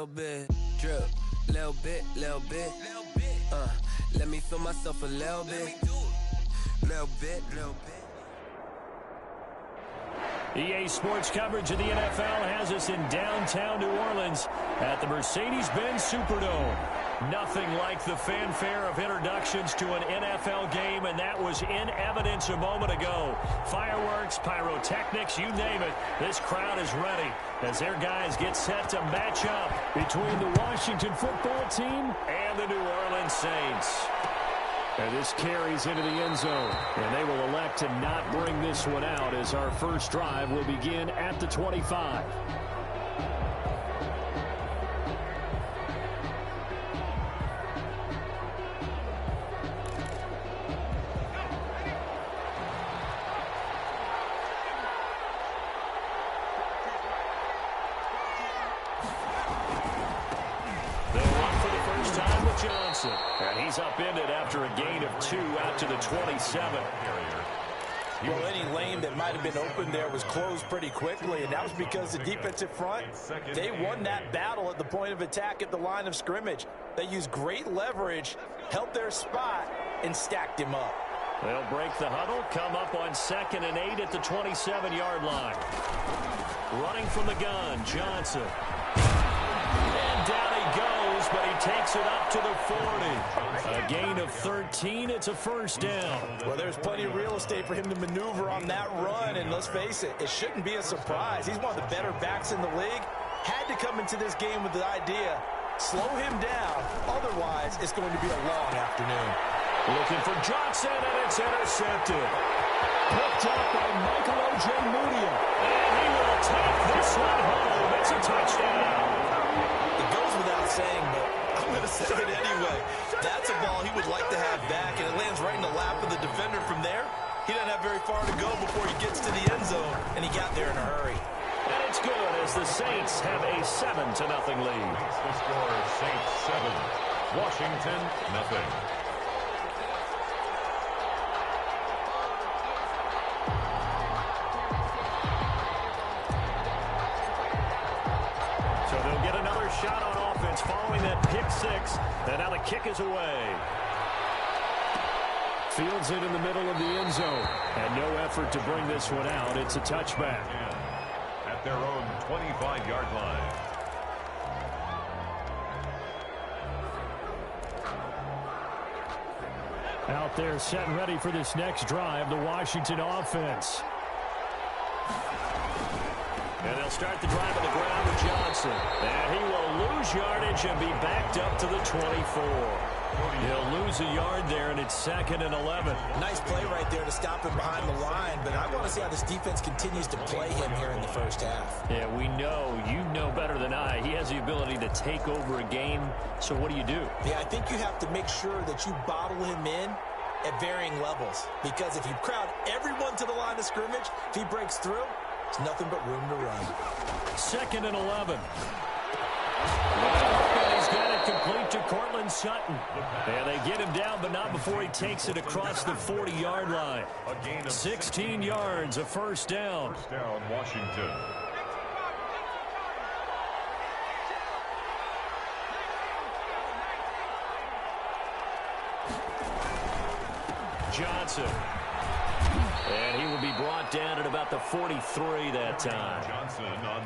bit. Drip, little bit. Let me feel myself a little bit. Little bit. EA Sports coverage of the NFL has us in downtown New Orleans at the Mercedes-Benz Superdome. Nothing like the fanfare of introductions to an NFL game, and that was in evidence a moment ago. Fireworks, pyrotechnics, you name it. This crowd is ready as their guys get set to match up between the Washington football team and the New Orleans Saints. And this carries into the end zone, and they will elect to not bring this one out as our first drive will begin at the 25. Johnson, and he's upended after a gain of 2 out to the 27. Well, any lane that might have been open there was closed pretty quickly, and that was because the defensive front, they won that battle at the point of attack at the line of scrimmage. They used great leverage, held their spot, and stacked him up. They'll break the huddle, come up on 2nd and 8 at the 27-yard line. Running from the gun, Johnson. And down he goes, but he takes it up to the 40. A gain of 13. It's a first down. Well, there's plenty of real estate for him to maneuver on that run, and let's face it, it shouldn't be a surprise. He's one of the better backs in the league. Had to come into this game with the idea, slow him down, otherwise it's going to be a long afternoon. Looking for Johnson, and it's intercepted. Picked up by Michael Ojemudia. And he will take this one home. It's a touchdown. It goes without saying, but I'm going to say it anyway. That's a ball he would like to have back, and it lands right in the lap of the defender from there. He doesn't have very far to go before he gets to the end zone, and he got there in a hurry. And it's good as the Saints have a 7-0 lead. The score is Saints 7, Washington 0. Shot on offense following that pick 6, and now the kick is away. Fields it in the middle of the end zone, and no effort to bring this one out. It's a touchback. At their own 25-yard line. Out there set and ready for this next drive, the Washington offense. And they'll start the drive on the ground with Johnson. And he will lose yardage and be backed up to the 24. He'll lose a yard there, and it's 2nd and 11. Nice play right there to stop him behind the line, but I want to see how this defense continues to play him here in the first half. Yeah, we know, you know better than I, he has the ability to take over a game. So what do? Yeah, I think you have to make sure that you bottle him in at varying levels, because if you crowd everyone to the line of scrimmage, if he breaks through, it's nothing but room to run. 2nd and 11. And he's got it complete to Cortland Sutton. And they get him down, but not before he takes it across the 40-yard line. 16 yards, a first down. First down, Washington. Johnson. And he will be brought down at about the 43 that time.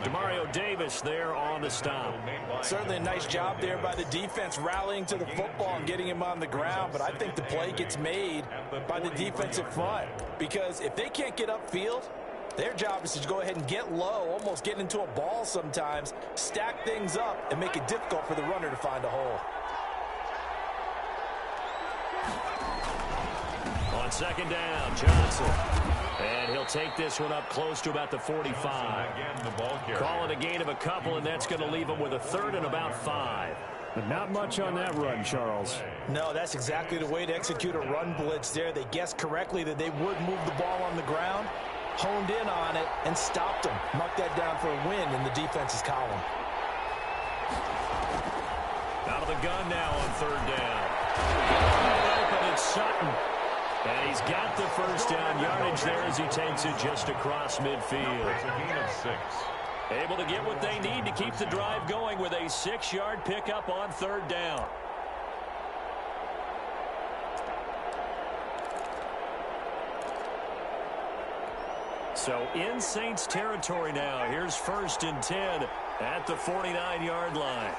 Demario Davis there on the stop. Certainly a nice job there by the defense rallying to the football and getting him on the ground, but I think the play gets made by the defensive front, because if they can't get upfield, their job is to go ahead and get low, almost get into a ball sometimes, stack things up, and make it difficult for the runner to find a hole. On 2nd down, Johnson. And he'll take this one up close to about the 45. Call it a gain of a couple, and that's going to leave him with a 3rd and about 5. But not much on that run, Charles. No, that's exactly the way to execute a run blitz there. They guessed correctly that they would move the ball on the ground, honed in on it, and stopped them. Mark that down for a win in the defense's column. Out of the gun now on 3rd down. Open, it's Sutton. And he's got the first down yardage there as he takes it just across midfield. It's a gain of 6. Able to get what they need to keep the drive going with a 6-yard pickup on 3rd down. So in Saints territory now. Here's 1st and 10 at the 49-yard line.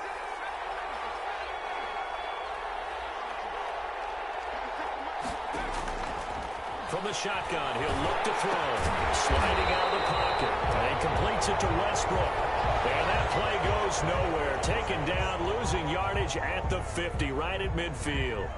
From the shotgun, he'll look to throw. Sliding out of the pocket. And completes it to Westbrook. And that play goes nowhere. Taken down, losing yardage at the 50, right at midfield.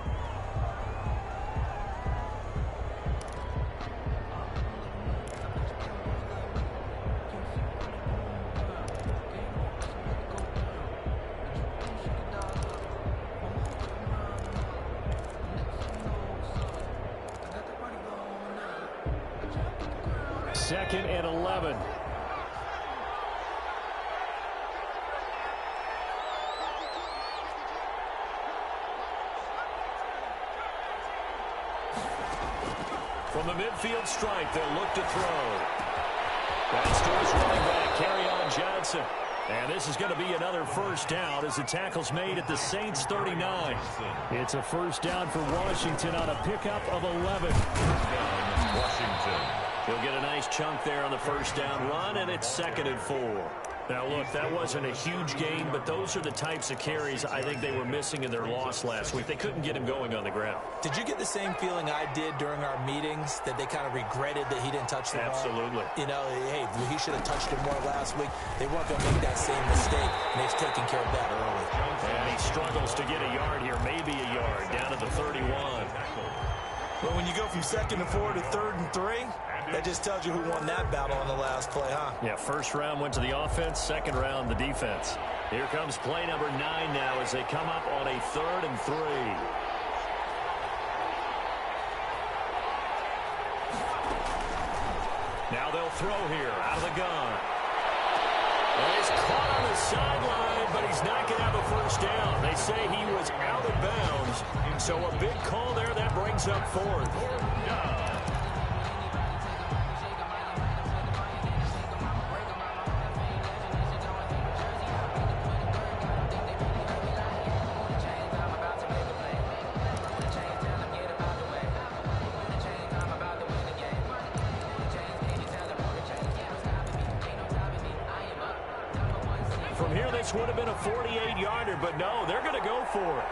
Second and 11. From the midfield stripe, they'll look to throw. That's to his running back, Kerryon Johnson. And this is going to be another 1st down as the tackle's made at the Saints 39. It's a 1st down for Washington on a pickup of 11. Washington. He'll get a nice chunk there on the 1st down run, and it's 2nd and 4. Now, look, that wasn't a huge gain, but those are the types of carries I think they were missing in their loss last week. They couldn't get him going on the ground. Did you get the same feeling I did during our meetings, that they kind of regretted that he didn't touch the ball? Absolutely. You know, hey, he should have touched it more last week. They weren't going to make that same mistake, and they've taken care of that early. And he struggles to get a yard here, maybe a yard, down to the 31. But when you go from 2nd and 4 to 3rd and 3, that just tells you who won that battle on the last play, huh? Yeah, 1st round went to the offense, 2nd round the defense. Here comes play number 9 now as they come up on a 3rd and 3. Now they'll throw here out of the gun. Well, he's caught on the sideline, but he's not going to have a 1st down. They say he was out of bounds, so a big call there that brings up 4th. From here, this would have been a 48-yarder, but no, they're going to go for it.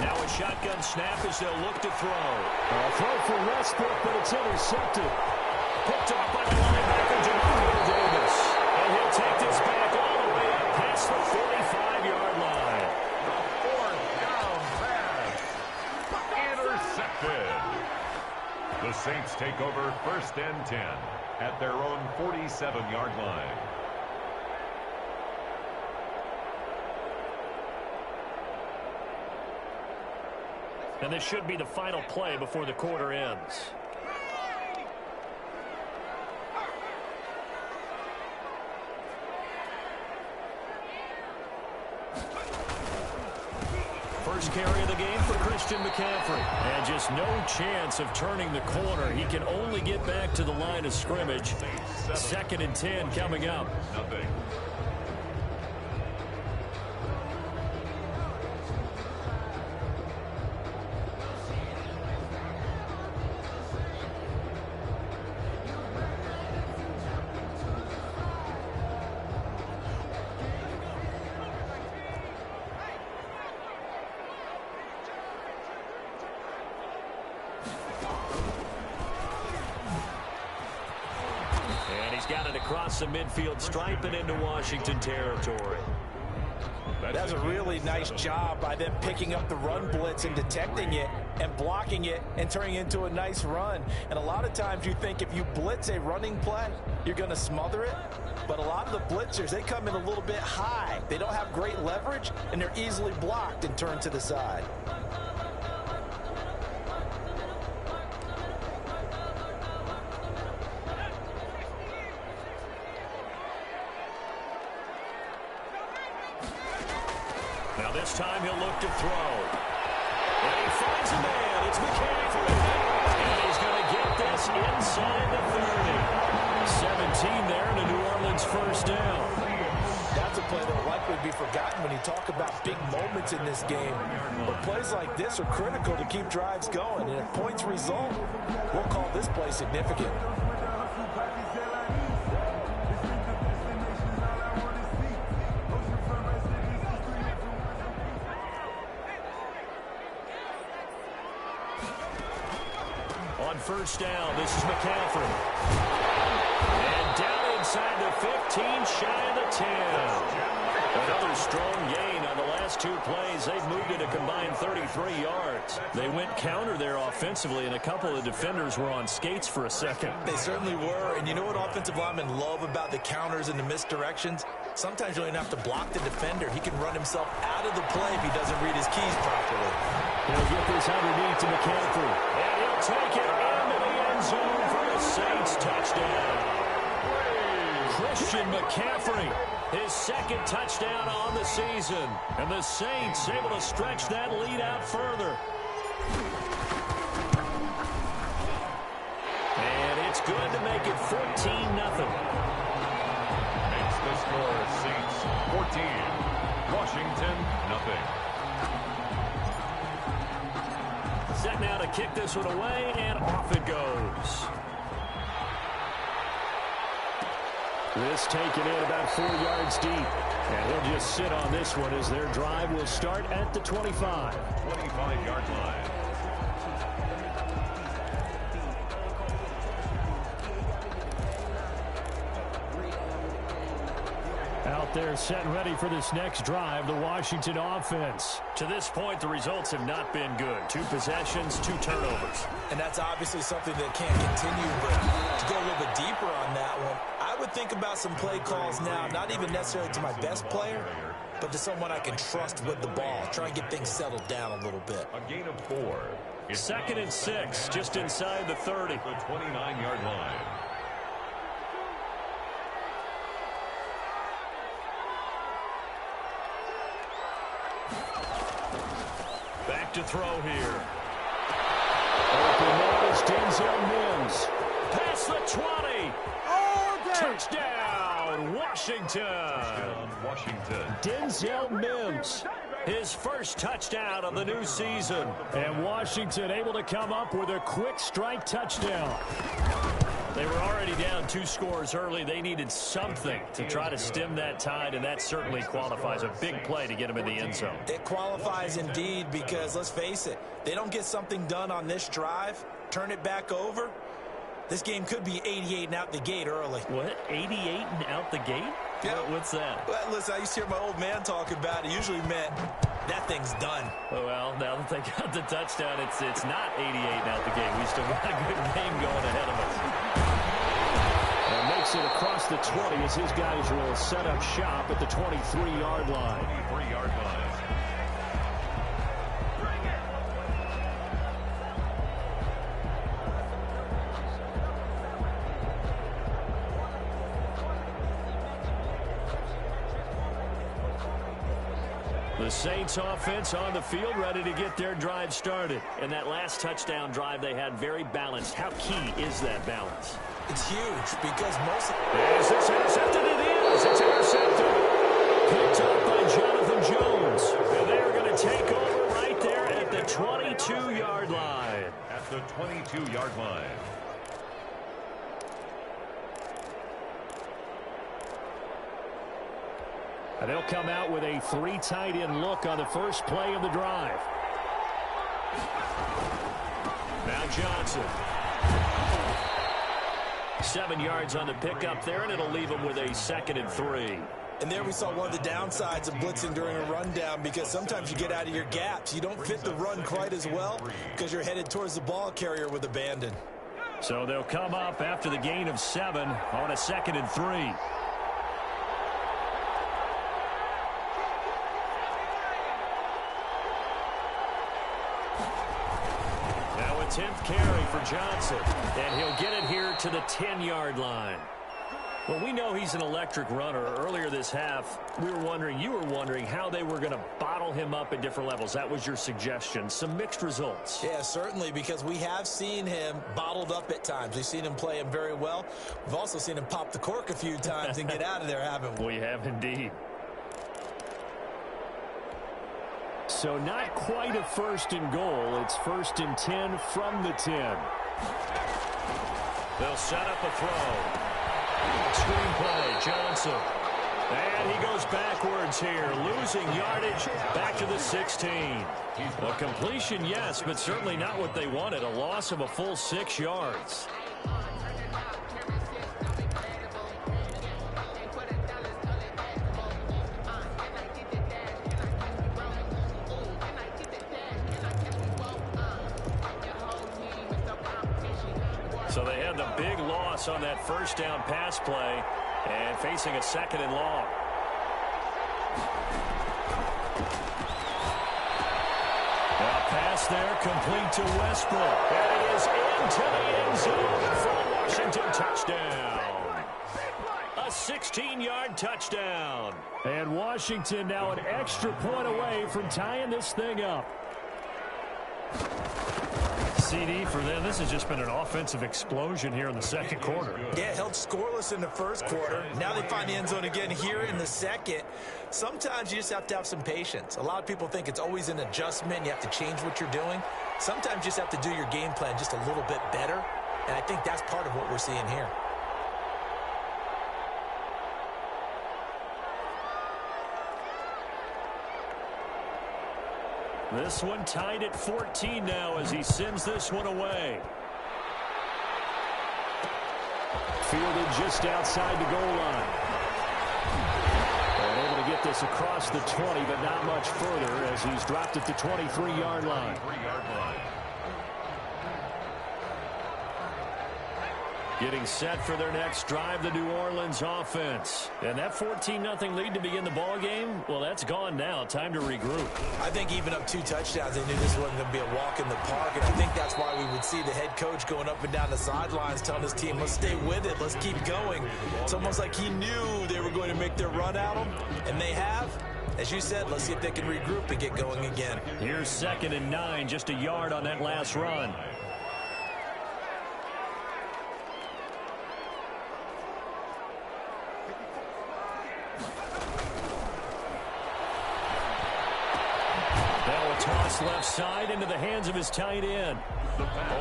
Now a shotgun snap as they'll look to throw. A throw for Westbrook, but it's intercepted. Picked off by the linebacker, Jamal Davis. And he'll take this back all the way up past the 45-yard line. The 4th down pass. Intercepted. The Saints take over 1st and 10 at their own 47-yard line. And this should be the final play before the quarter ends. First carry of the game for Christian McCaffrey. And just no chance of turning the corner. He can only get back to the line of scrimmage. 2nd and 10 coming up. Nothing. Got it across the midfield stripe and into Washington territory. That's a really nice job by them picking up the run blitz and detecting it and blocking it and turning it into a nice run. And a lot of times you think if you blitz a running play, you're going to smother it. But a lot of the blitzers, they come in a little bit high. They don't have great leverage, and they're easily blocked and turned to the side. Now this time he'll look to throw. And he finds a man. It's McCaffrey. And he pass inside the 30. 17 there and a New Orleans first down. That's a play that will likely be forgotten when you talk about big moments in this game. But plays like this are critical to keep drives going. And if points result, we'll call this play significant. On first down, this is McCaffrey. And down inside the 15, shy of the 10. Another strong gain on the last two plays. They've moved it a combined 33 yards. They went counter there offensively, and a couple of defenders were on skates for a second. They certainly were, and you know what offensive linemen love about the counters and the misdirections? Sometimes you don't even have to block the defender. He can run himself out of the play if he doesn't read his keys properly. He'll get this underneath to McCaffrey. And he'll take it into the end zone for the Saints touchdown. Christian McCaffrey, his second touchdown on the season. And the Saints able to stretch that lead out further. And it's good to make it 14-0. Makes the score Saints 14, Washington 0. Set now to kick this one away, and off it goes. This taken in about 4 yards deep. And he'll just sit on this one as their drive will start at the 25. 25-yard line. Out there set and ready for this next drive, the Washington offense. To this point, the results have not been good. 2 possessions, 2 turnovers. And that's obviously something that can't continue, but to go a little bit deeper on that one, I would think about some play calls now, not even necessarily to my best player, but to someone I can trust with the ball. Try and get things settled down a little bit. A gain of 4. Second and 6, just inside the 30. The 29-yard line. Back to throw here. Open man is Denzel Mims. Past the 20. Touchdown, Washington. Touchdown, Washington. Denzel Mims. His first touchdown of the new season. And Washington able to come up with a quick strike touchdown. They were already down 2 scores early. They needed something to try to stem that tide, and that certainly qualifies. A big play to get them in the end zone. It qualifies indeed because, let's face it, they don't get something done on this drive, turn it back over, this game could be 88 and out the gate early. What? 88 and out the gate? Yeah. What's that? Well, listen, I used to hear my old man talk about it. Usually meant that thing's done. Well, now that they got the touchdown, it's not 88 and out the gate. We still got a good game going ahead of us. And makes it across the 20 as his guys will set up shop at the 23-yard line. 23-yard line. The Saints offense on the field ready to get their drive started. And that last touchdown drive they had very balanced. How key is that balance? It's huge because most... Is this intercepted? It is. It's intercepted. Picked up by Jonathan Jones. And they're going to take over right there at the 22-yard line. At the 22-yard line. And they'll come out with a 3 tight end look on the first play of the drive. Now Johnson. 7 yards on the pickup there, and it'll leave them with a 2nd and 3. And there we saw one of the downsides of blitzing during a rundown because sometimes you get out of your gaps. You don't fit the run quite as well because you're headed towards the ball carrier with abandon. So they'll come up after the gain of 7 on a 2nd and 3. Now a 10th carry for Johnson, and he'll get it here to the 10-yard line. Well, we know he's an electric runner. Earlier this half, you were wondering how they were going to bottle him up at different levels. That was your suggestion. Some mixed results. Yeah, certainly, because we have seen him bottled up at times. We've seen him play him very well. We've also seen him pop the cork a few times and get out of there, haven't we? We have indeed. So not quite a 1st and goal. It's 1st and 10 from the 10. They'll set up a throw. Screenplay, Johnson. And he goes backwards here, losing yardage back to the 16. A completion, yes, but certainly not what they wanted. A loss of a full 6 yards. So they had the big loss on that 1st down pass play and facing a 2nd and long. Now pass there complete to Westbrook. And he is into the end zone for a Washington touchdown. A 16-yard touchdown. And Washington now an extra point away from tying this thing up. CD for them. This has just been an offensive explosion here in the 2nd quarter. Yeah, held scoreless in the 1st quarter. Now they find the end zone again here in the 2nd. Sometimes you just have to have some patience. A lot of people think it's always an adjustment. You have to change what you're doing. Sometimes you just have to do your game plan just a little bit better. And I think that's part of what we're seeing here. This one tied at 14 now as he sends this one away. Fielded just outside the goal line. And able to get this across the 20, but not much further as he's dropped at the 23-yard line. Getting set for their next drive, the New Orleans offense. And that 14-0 lead to begin the ball game, well, that's gone now. Time to regroup. I think even up 2 touchdowns, they knew this wasn't going to be a walk in the park. And I think that's why we would see the head coach going up and down the sidelines telling his team, let's stay with it, let's keep going. It's almost like he knew they were going to make their run at him, and they have. As you said, let's see if they can regroup and get going again. Here's 2nd and 9, just a yard on that last run. Toss left side into the hands of his tight end.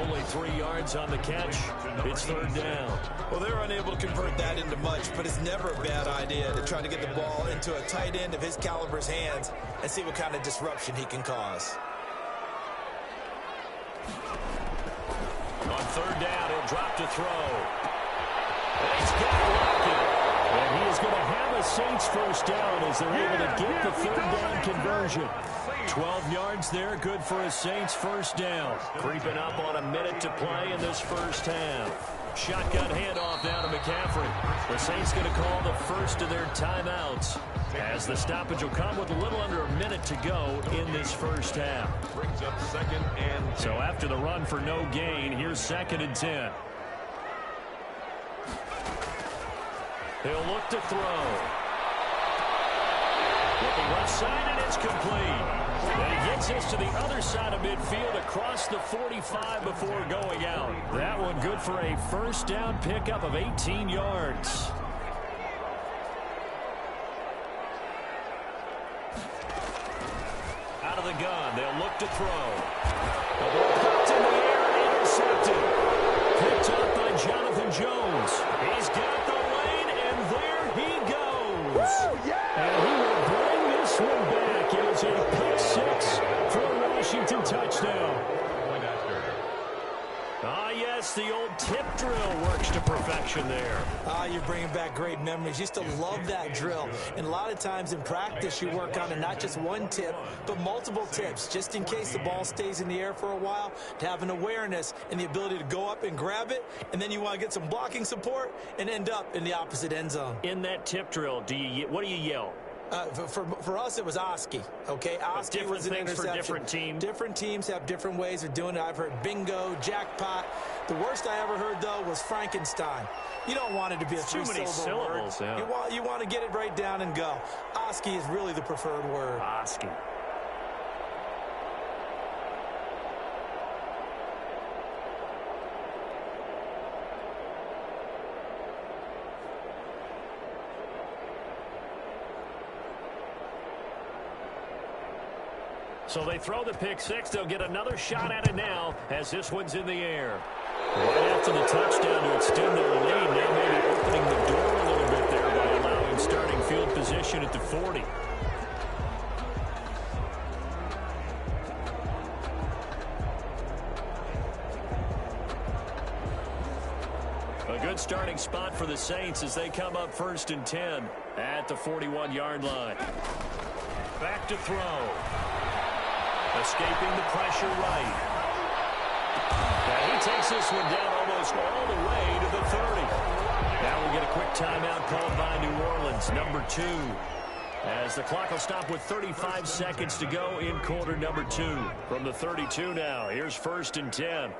Only 3 yards on the catch. It's 3rd down. Well, they're unable to convert that into much, but it's never a bad idea to try to get the ball into a tight end of his caliber's hands and see what kind of disruption he can cause. On 3rd down, he'll drop to throw. And he's got Lockett. And he is going to have a Saints 1st down as they're able to get the 3rd down conversion. 12 yards there, good for a Saints 1st down. Creeping up on a minute to play in this 1st half. Shotgun handoff now to McCaffrey. The Saints going to call the first of their timeouts as the stoppage will come with a little under a minute to go in this 1st half. Brings up 2nd and 10. So after the run for no gain, here's 2nd and 10. He'll look to throw. Looking left side, and it's complete. And he gets us to the other side of midfield across the 45 before going out. That one good for a 1st down pickup of 18 yards. Out of the gun, they'll look to throw. The ball popped in the air, intercepted. Picked up by Jonathan Jones. He's got the lane, and there he goes. Woo, yeah! And he will bring this one back. It was a pick 6 for a Washington touchdown. Ah, yes, the old tip drill works to perfection there. You're bringing back great memories. Used to love that drill. And a lot of times in practice, you work on it, not just one tip, but multiple tips, just in case the ball stays in the air for a while, to have an awareness and the ability to go up and grab it, and then you want to get some blocking support and end up in the opposite end zone. In that tip drill, what do you yell? For us, it was Oski. Okay, Oski was an interception. For different teams. Different teams have different ways of doing it. I've heard bingo, jackpot. The worst I ever heard, though, was Frankenstein. You don't want it to be a three-syllable word. Yeah. You want to get it right down and go. Oski is really the preferred word. Oski. So they throw the pick six. They'll get another shot at it now as this one's in the air. Right after the touchdown to extend their lead. Now maybe opening the door a little bit there by allowing starting field position at the 40. A good starting spot for the Saints as they come up 1st and 10 at the 41-yard line. Back to throw. Escaping the pressure right. And he takes this one down almost all the way to the 30. Now we get a quick timeout called by New Orleans, number 2. As the clock will stop with 35 seconds to go in quarter number 2. From the 32 now, here's 1st and 10.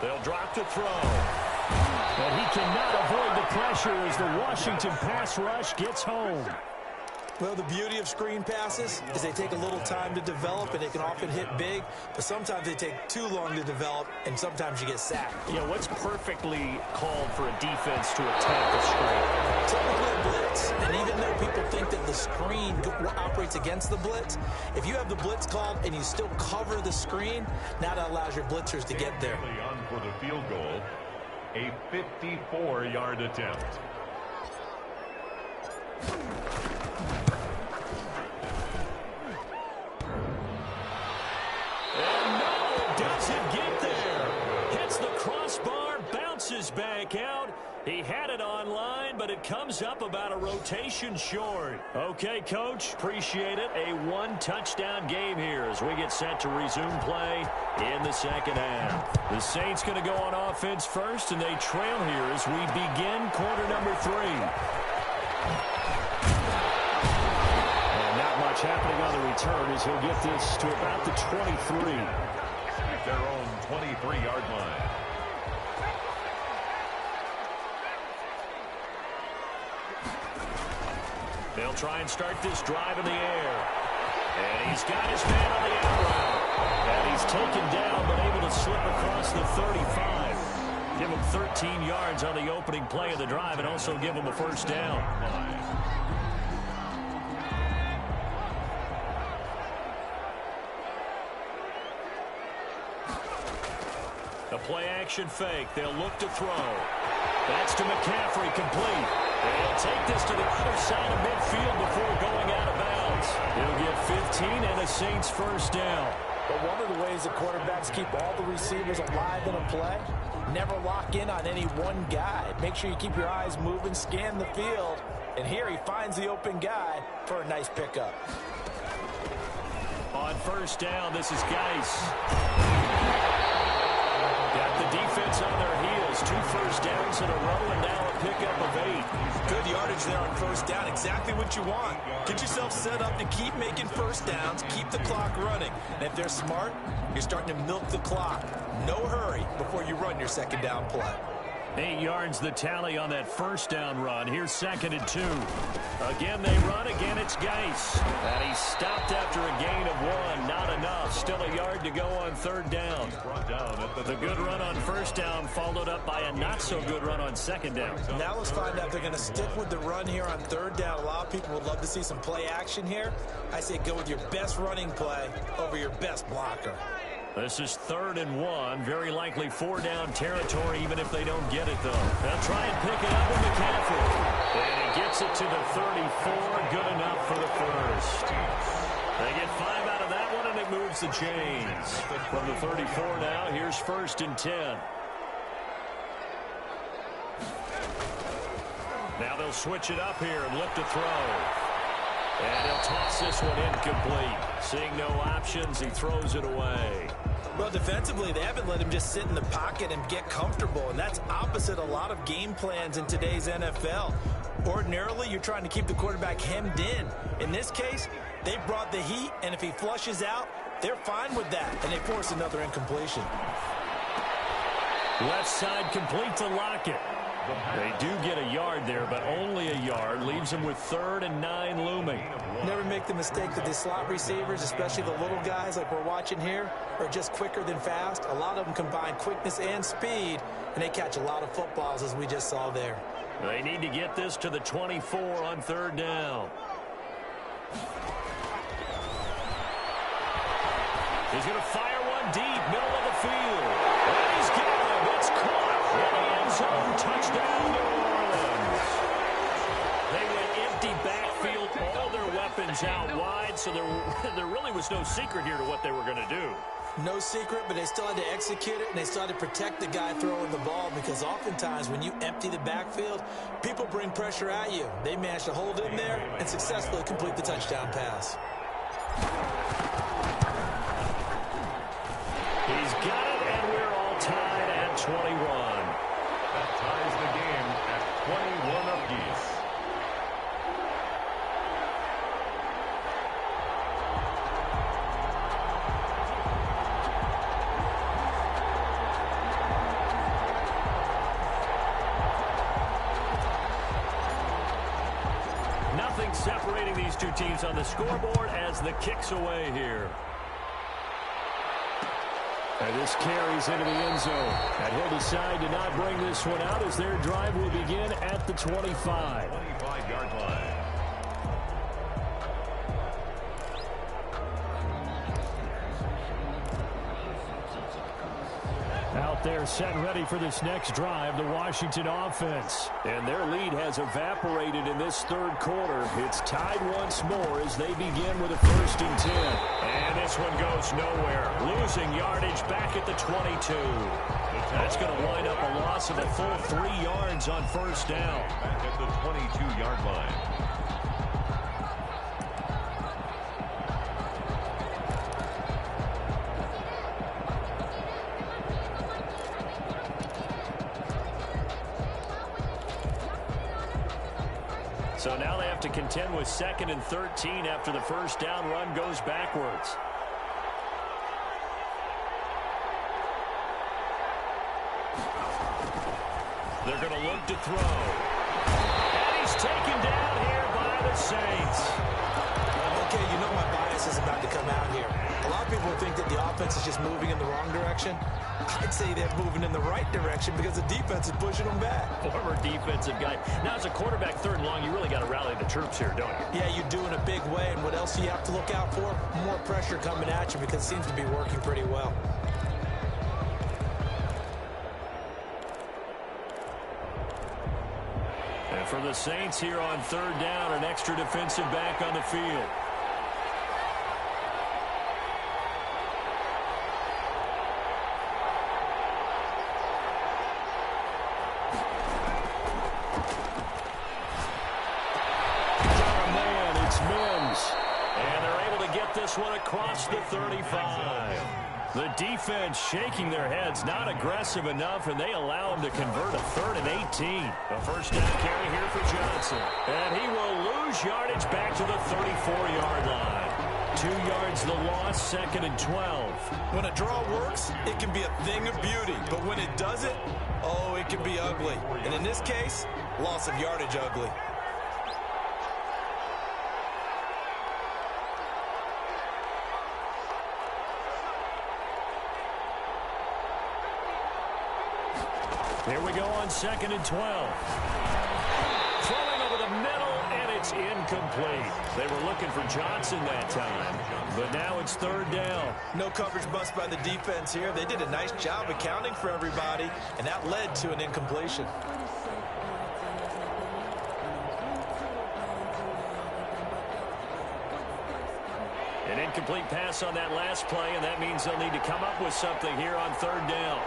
They'll drop to throw. And he cannot avoid the pressure as the Washington pass rush gets home. Well, the beauty of screen passes is they take a little time to develop, and they can often hit big, but sometimes they take too long to develop, and sometimes you get sacked. Yeah, what's perfectly called for a defense to attack the screen? Typically a blitz, and even though people think that the screen operates against the blitz, if you have the blitz called and you still cover the screen, now that allows your blitzers to get there. On for the field goal, a 54-yard attempt. Doesn't get there. Hits the crossbar, bounces back out. He had it online, but it comes up about a rotation short. Okay, Coach, appreciate it. A one-touchdown game here as we get set to resume play in the second half. The Saints going to go on offense first, and they trail here as we begin quarter number 3. And not much happening on the return as he'll get this to about the 23. Their own 23-yard line. They'll try and start this drive in the air. And he's got his man on the out route. And he's taken down, but able to slip across the 35. Give him 13 yards on the opening play of the drive and also give him a first down. A play-action fake. They'll look to throw. That's to McCaffrey, complete. They'll take this to the other side of midfield before going out of bounds. He'll get 15 and a Saints first down. But one of the ways the quarterbacks keep all the receivers alive in a play, never lock in on any one guy. Make sure you keep your eyes moving, scan the field. And here he finds the open guy for a nice pickup. On first down, this is Geis. Got the defense on their heels. 2 first downs in a row and now a pickup of 8. Good yardage there on first down. Exactly what you want. Get yourself set up to keep making first downs. Keep the clock running. And if they're smart, you're starting to milk the clock. No hurry before you run your second down play. 8 yards the tally on that first down run. Here's 2nd and 2. Again, they run. Again, it's Geis. And he stopped after a gain of 1. Not enough. Still a yard to go on 3rd down. The good run on first down followed up by a not-so-good run on 2nd down. Now let's find out if they're going to stick with the run here on 3rd down. A lot of people would love to see some play action here. I say go with your best running play over your best blocker. This is 3rd and 1. Very likely 4-down territory, even if they don't get it, though. They'll try and pick it up with McCaffrey. And he gets it to the 34. Good enough for the first. They get 5 out of that one, and it moves the chains. From the 34 now, here's 1st and 10. Now they'll switch it up here and look to throw. And he'll toss this one incomplete. Seeing no options, he throws it away. Well, defensively, they haven't let him just sit in the pocket and get comfortable, and that's opposite a lot of game plans in today's NFL. Ordinarily, you're trying to keep the quarterback hemmed in. In this case, they brought the heat, and if he flushes out, they're fine with that, and they force another incompletion. Left side complete to Lockett. They do get a yard there, but only a yard. Leaves them with 3rd and 9 looming. Never make the mistake that the slot receivers, especially the little guys like we're watching here, are just quicker than fast. A lot of them combine quickness and speed, and they catch a lot of footballs, as we just saw there. They need to get this to the 24 on 3rd down. He's going to fire one deep, middle of the field. And he's got him. It's caught in the end zone. Touchdown, New Orleans. They went empty backfield, all their weapons out wide, so there really was no secret here to what they were going to do. No secret, but they still had to execute it, and they still had to protect the guy throwing the ball, because oftentimes when you empty the backfield, people bring pressure at you. They managed to hold in there and successfully complete the touchdown pass. He's got it, and we're all tied at 21. That ties the game at 21 apiece. Nothing separating these two teams on the scoreboard as the kick's away here. And this carries into the end zone. And he'll decide to not bring this one out as their drive will begin at the 25. 25-yard line. Out there set and ready for this next drive, the Washington offense. And their lead has evaporated in this 3rd quarter. It's tied once more as they begin with a 1st and 10. And this one goes nowhere. Losing yardage back at the 22. That's going to wind up a loss of a full 3 yards on 1st down. Back at the 22-yard line. So now they have to contend with 2nd and 13 after the 1st down run goes backwards. They're going to look to throw. And he's taken down here by the Saints. Okay, you know my bias is about to come out here. A lot of people think that the offense is just moving in the wrong direction. I'd say they're moving in the right direction because the defense is pushing them back. Former defensive guy. Now, as a quarterback 3rd and long, you really got to rally the troops here, don't you? Yeah, you do in a big way. And what else do you have to look out for? More pressure coming at you because it seems to be working pretty well. And for the Saints here on 3rd down, an extra defensive back on the field. One across the 35. The defense shaking their heads, not aggressive enough, and they allow him to convert a 3rd and 18. A 1st down carry here for Johnson. And he will lose yardage back to the 34-yard line. 2 yards the loss, 2nd and 12. When a draw works, it can be a thing of beauty. But when it doesn't, oh, it can be ugly. And in this case, loss of yardage ugly. Here we go on 2nd and 12. Throwing over the middle, and it's incomplete. They were looking for Johnson that time, but now it's 3rd down. No coverage bust by the defense here. They did a nice job accounting for everybody, and that led to an incompletion. An incomplete pass on that last play, and that means they'll need to come up with something here on 3rd down.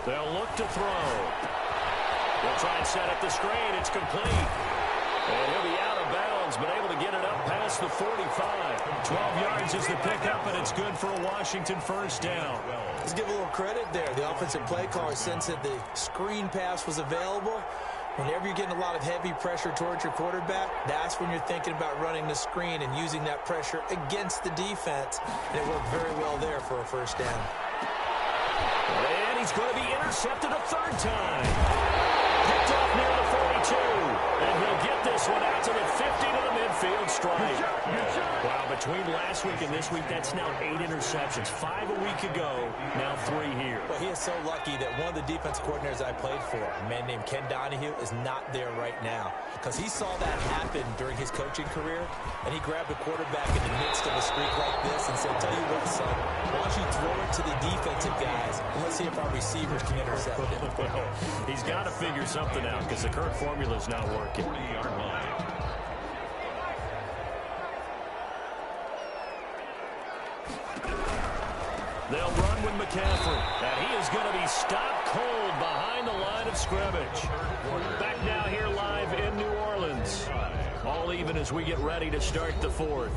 They'll look to throw. They'll try and set up the screen. It's complete. And he'll be out of bounds, but able to get it up past the 45. 12 yards is the pickup, and it's good for a Washington first down. Let's give a little credit there. The offensive play caller sensed that the screen pass was available. Whenever you're getting a lot of heavy pressure towards your quarterback, that's when you're thinking about running the screen and using that pressure against the defense. And it worked very well there for a first down. And he's going to be intercepted a third time. Picked off near the 42. And he'll get this one out to the 50 to the midfield stripe. Wow, between last week and this week, that's now 8 interceptions. 5 a week ago, now 3 here. Well, he is so lucky that one of the defense coordinators I played for, a man named Ken Donahue, is not there right now. Because he saw that happen during his coaching career, and he grabbed a quarterback in the midst of a streak like this and said, tell you what, son, why don't you throw it to the defensive guys, and let's see if our receivers can intercept it. Well, he's got to figure something out because the current formula is not working. 40-yard line. They'll run with McCaffrey. And he is going to be stopped cold behind the line of scrimmage. Back now here live in New Orleans. All even as we get ready to start the fourth.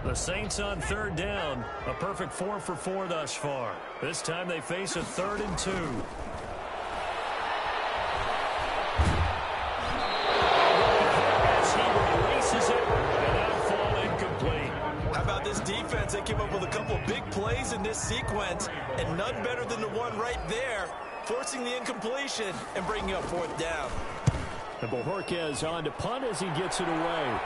The Saints on third down. A perfect 4 for 4 thus far. This time they face a 3rd and 2. As he releases it, and that'll fall incomplete. How about this defense? They came up with a couple big plays in this sequence, and none better than the one right there, forcing the incompletion and bringing up 4th down. And Bojorquez on to punt as he gets it away.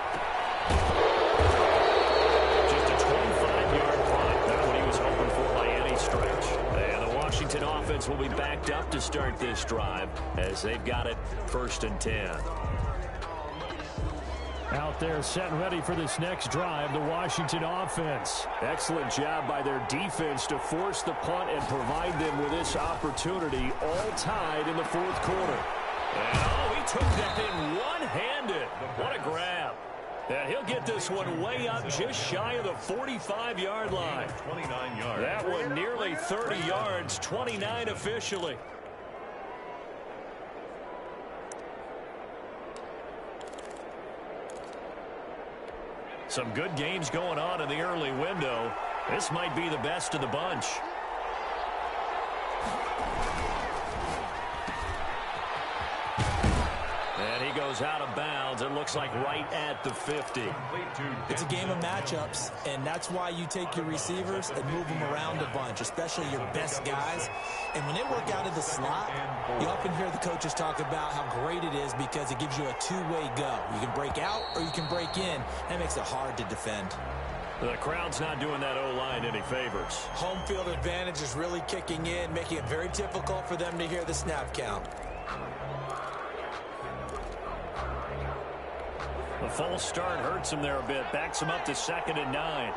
And the Washington offense will be backed up to start this drive as they've got it 1st and 10. Out there set and ready for this next drive, the Washington offense. Excellent job by their defense to force the punt and provide them with this opportunity, all tied in the 4th quarter. And he took that in one-handed. What a grab. And he'll get this one way up just shy of the 45-yard line. 29 yards. That one nearly 30 yards, 29 officially. Some good games going on in the early window. This might be the best of the bunch. And he goes out of bounds. It looks like right at the 50. It's a game of matchups, and that's why you take your receivers and move them around a bunch, especially your best guys. And when they work out of the slot, you often hear the coaches talk about how great it is because it gives you a two-way go. You can break out or you can break in. That makes it hard to defend. The crowd's not doing that O-line any favors. Home field advantage is really kicking in, making it very difficult for them to hear the snap count. The false start hurts him there a bit. Backs him up to 2nd and 9.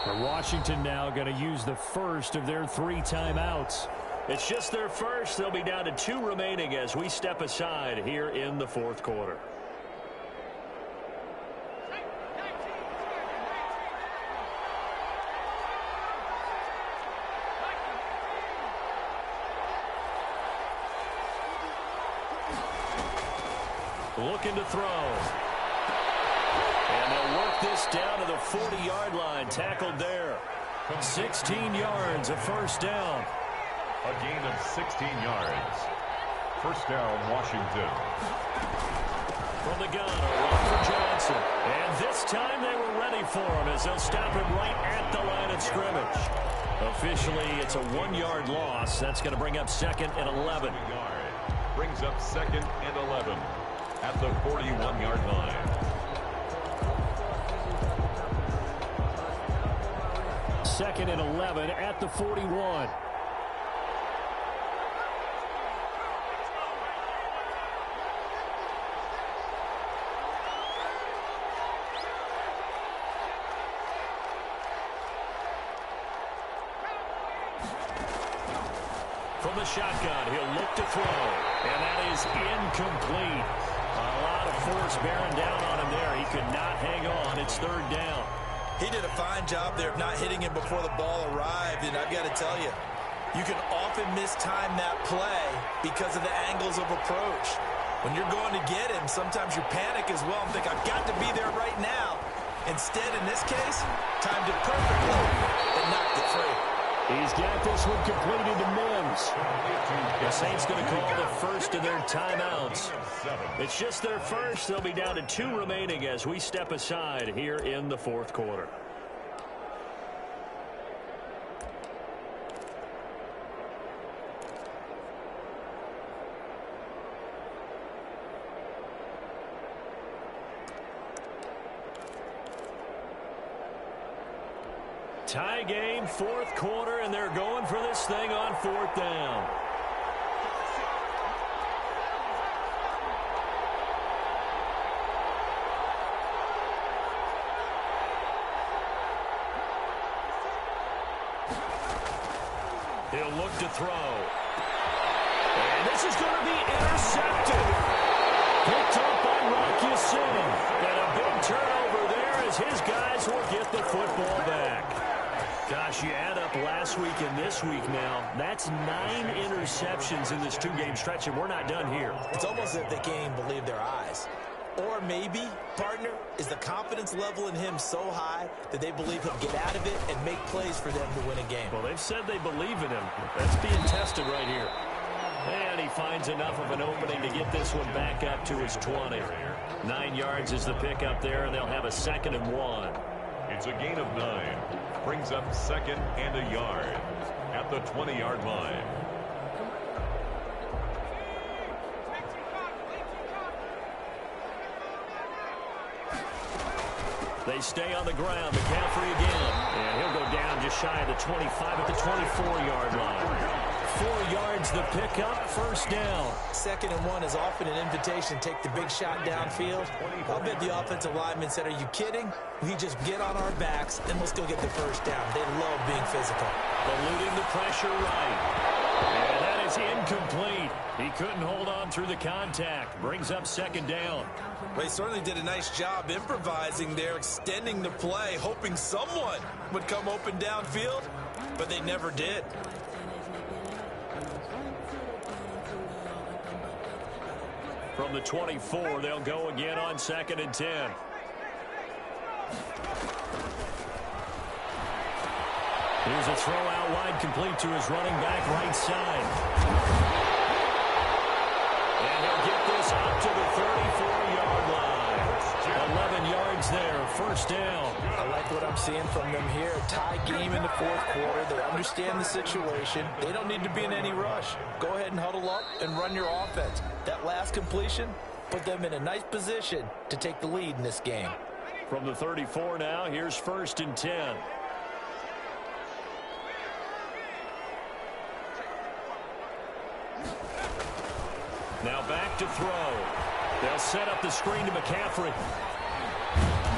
For Washington now going to use the first of their 3 timeouts. It's just their first. They'll be down to 2 remaining as we step aside here in the 4th quarter. Looking to throw. And they'll work this down to the 40-yard line. Tackled there. 16 yards, a first down. A gain of 16 yards. First down, Washington. From the gun, a run for Johnson. And this time they were ready for him as they'll stop him right at the line of scrimmage. Officially, it's a 1-yard loss. That's going to bring up 2nd and 11. Brings up 2nd and 11. At the 41-yard line. 2nd and 11 at the 41. From the shotgun, he'll look to throw. And that is incomplete. A lot of force bearing down on him there. He could not hang on. It's third down. He did a fine job there of not hitting him before the ball arrived. And I've got to tell you, you can often mistime that play because of the angles of approach. When you're going to get him, sometimes you panic as well and think, I've got to be there right now. Instead, in this case, timed it perfectly and knocked it free. He's got this one completed to Mims. The Saints going to call the first of their timeouts. It's just their first. They'll be down to 2 remaining as we step aside here in the fourth quarter. Tie game, fourth quarter, and they're going for this thing on fourth down. He'll look to throw. And this is going to be intercepted. Picked up by Rock Ya-Sin. And a big turnover there as his guys will get the football back. Gosh, you add up last week and this week now, that's 9 interceptions in this 2-game stretch, and we're not done here. It's almost as if they can't even believe their eyes. Or maybe, partner, is the confidence level in him so high that they believe he'll get out of it and make plays for them to win a game. Well, they've said they believe in him. That's being tested right here. And he finds enough of an opening to get this one back up to his 20. 9 yards is the pickup there, and they'll have a 2nd and 1. It's a gain of 9. Brings up 2nd and a yard at the 20-yard line. They stay on the ground. McCaffrey again. And he'll go down just shy of the 25 at the 24-yard line. 4 yards the pickup, first down. 2nd and 1 is often an invitation to take the big shot downfield. I'll bet the offensive lineman said, are you kidding? We just get on our backs and let's go get the first down. They love being physical. Eluding the pressure right. And that is incomplete. He couldn't hold on through the contact. Brings up 2nd down. Well, he certainly did a nice job improvising there, extending the play, hoping someone would come open downfield, but they never did. From the 24, they'll go again on 2nd and 10. Here's a throw out wide, complete to his running back right side. And he'll get this up to the 34-yard line. 11 yards there, first down. I like what I'm seeing from them here. Tie game in the fourth quarter. They understand the situation. They don't need to be in any rush. Go ahead and huddle up and run your offense. That last completion put them in a nice position to take the lead in this game. From the 34 now, here's 1st and 10. Now back to throw. They'll set up the screen to McCaffrey.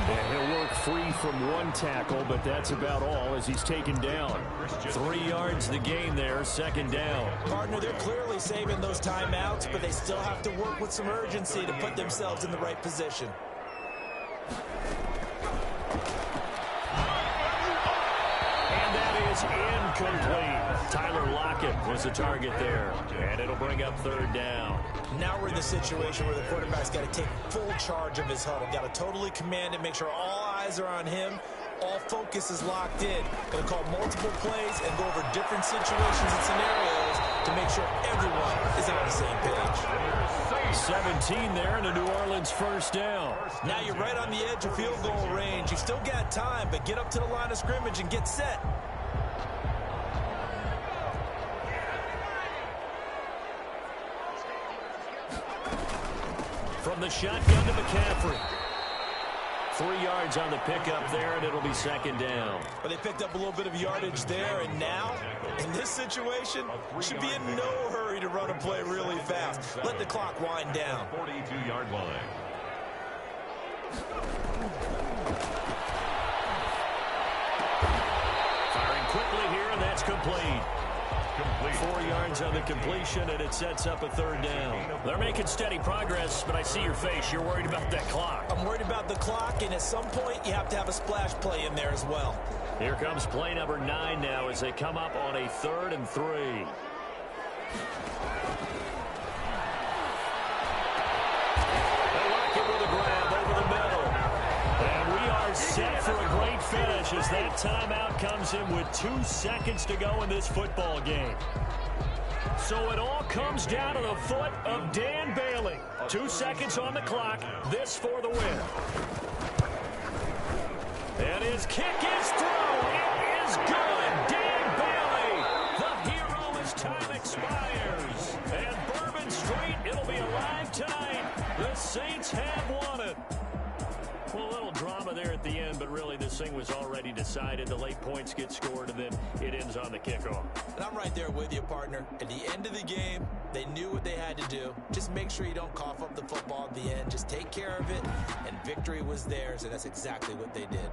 And he'll work free from one tackle, but that's about all as he's taken down. 3 yards the gain there, 2nd down. Partner, they're clearly saving those timeouts, but they still have to work with some urgency to put themselves in the right position. And that is incomplete. Tyler Lockett was the target there, and it'll bring up 3rd down. Now we're in the situation where the quarterback's got to take full charge of his huddle. Got to totally command it, make sure all eyes are on him. All focus is locked in. Going to call multiple plays and go over different situations and scenarios to make sure everyone is on the same page. 17 there and a New Orleans first down. Now you're right on the edge of field goal range. You've still got time, but get up to the line of scrimmage and get set. From the shotgun to McCaffrey. 3 yards on the pickup there, and it'll be 2nd down. But they picked up a little bit of yardage there, and now, in this situation, should be in no hurry to run a play really fast. Let the clock wind down. 42-yard line. Firing quickly here, and that's complete. Complete. 4 yards on the completion, and it sets up a third down. They're making steady progress, but I see your face. You're worried about that clock. I'm worried about the clock, and at some point, you have to have a splash play in there as well. Here comes play number 9 now as they come up on a 3rd and 3. They lock it with a grab over the middle. And we are set for a great finish as that timeout comes in with 2 seconds to go in this football game. So it all comes down to the foot of Dan Bailey. 2 seconds on the clock. This for the win. And his kick is through. It is good. Dan Bailey, the hero as time expires. And Bourbon Street, it'll be alive tonight. The Saints have won it. Well, a little drama there at the end, but really this thing was already decided. The late points get scored, and then it ends on the kickoff. And I'm right there with you, partner. At the end of the game, they knew what they had to do. Just make sure you don't cough up the football at the end. Just take care of it, and victory was theirs, and that's exactly what they did.